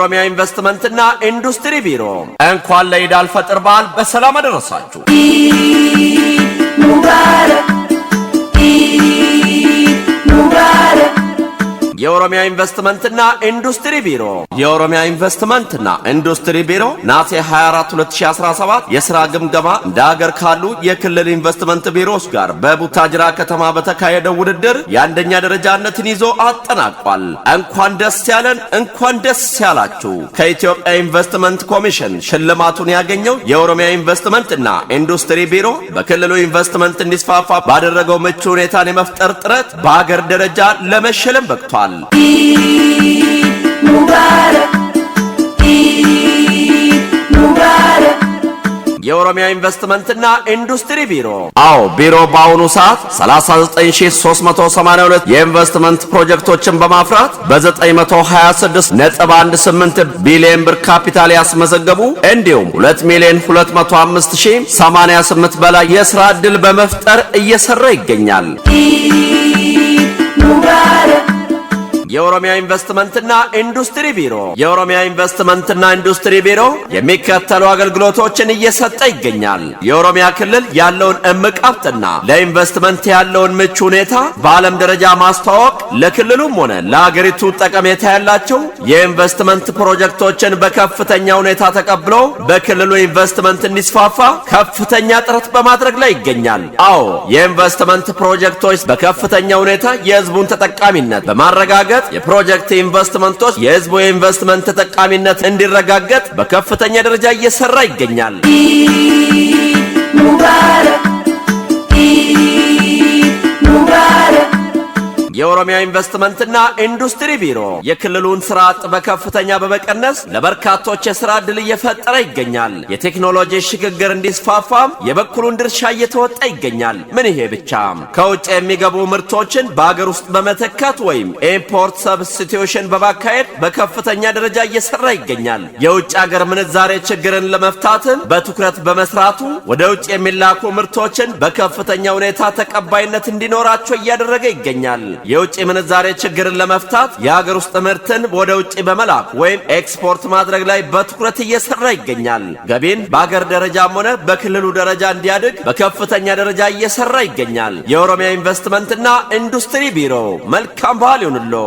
የኦሮሚያ ኢንቨስትመንትና ኢንዱስትሪ ቢሮ እንኳን ለኢድ አልፈጥር በዓል በሰላም አደረሳችሁ። የኦሮሚያ ኢንቨስትመንትና ኢንዱስትሪ ቢሮ ናሴ 24 2017 የሥራ ግምገማ እንደ ሀገር ካሉ የክልል ኢንቨስትመንት ቢሮዎች ጋር በቡታጅራ ከተማ በተካሄደው ውድድር የአንደኛ ደረጃነትን ይዞ አጠናቋል። እንኳን ደስ ያለን፣ እንኳን ደስ ያላችሁ። ከኢትዮጵያ ኢንቨስትመንት ኮሚሽን ሽልማቱን ያገኘው የኦሮሚያ ኢንቨስትመንትና ኢንዱስትሪ ቢሮ በክልሉ ኢንቨስትመንት እንዲስፋፋ ባደረገው ምቹ ሁኔታን የመፍጠር ጥረት በአገር ደረጃ ለመሸለም በቅቷል። የኦሮሚያ ኢንቨስትመንትና ኢንዱስትሪ ቢሮ ቢሮ በአሁኑ ሰዓት 39382 የኢንቨስትመንት ፕሮጀክቶችን በማፍራት በ926.18 ቢሊዮን ብር ካፒታል ያስመዘገቡ እንዲሁም 2,205,088 በላይ የሥራ ዕድል በመፍጠር እየሰራ ይገኛል። የኦሮሚያ ኢንቨስትመንትና ኢንዱስትሪ ቢሮ የሚከተሉ አገልግሎቶችን እየሰጠ ይገኛል። የኦሮሚያ ክልል ያለውን እምቅ ሀብትና ለኢንቨስትመንት ያለውን ምቹ ሁኔታ በዓለም ደረጃ ማስተዋወቅ፣ ለክልሉም ሆነ ለሀገሪቱ ጠቀሜታ ያላቸው የኢንቨስትመንት ፕሮጀክቶችን በከፍተኛ ሁኔታ ተቀብሎ በክልሉ ኢንቨስትመንት እንዲስፋፋ ከፍተኛ ጥረት በማድረግ ላይ ይገኛል። የኢንቨስትመንት ፕሮጀክቶች በከፍተኛ ሁኔታ የሕዝቡን ተጠቃሚነት በማረጋገጥ የፕሮጀክት ኢንቨስትመንቶች የሕዝቡ የኢንቨስትመንት ተጠቃሚነት እንዲረጋገጥ በከፍተኛ ደረጃ እየሰራ ይገኛል። የኦሮሚያ ኢንቨስትመንትና ኢንዱስትሪ ቢሮ የክልሉን ስራ አጥ በከፍተኛ በመቀነስ ለበርካቶች የሥራ ዕድል እየፈጠረ ይገኛል። የቴክኖሎጂ ሽግግር እንዲስፋፋም የበኩሉን ድርሻ እየተወጣ ይገኛል። ምን ይሄ ብቻ! ከውጭ የሚገቡ ምርቶችን በአገር ውስጥ በመተካት ወይም ኢምፖርት ሰብስቲቲዩሽን በማካሄድ በከፍተኛ ደረጃ እየሰራ ይገኛል። የውጭ አገር ምንዛሬ ችግርን ለመፍታትም በትኩረት በመስራቱ ወደ ውጭ የሚላኩ ምርቶችን በከፍተኛ ሁኔታ ተቀባይነት እንዲኖራቸው እያደረገ ይገኛል። የውጭ ምንዛሬ ችግርን ለመፍታት የሀገር ውስጥ ምርትን ወደ ውጭ በመላክ ወይም ኤክስፖርት ማድረግ ላይ በትኩረት እየሰራ ይገኛል። ገቢን በአገር ደረጃም ሆነ በክልሉ ደረጃ እንዲያድግ በከፍተኛ ደረጃ እየሰራ ይገኛል። የኦሮሚያ ኢንቨስትመንትና ኢንዱስትሪ ቢሮ መልካም በዓል ይሁንልዎ።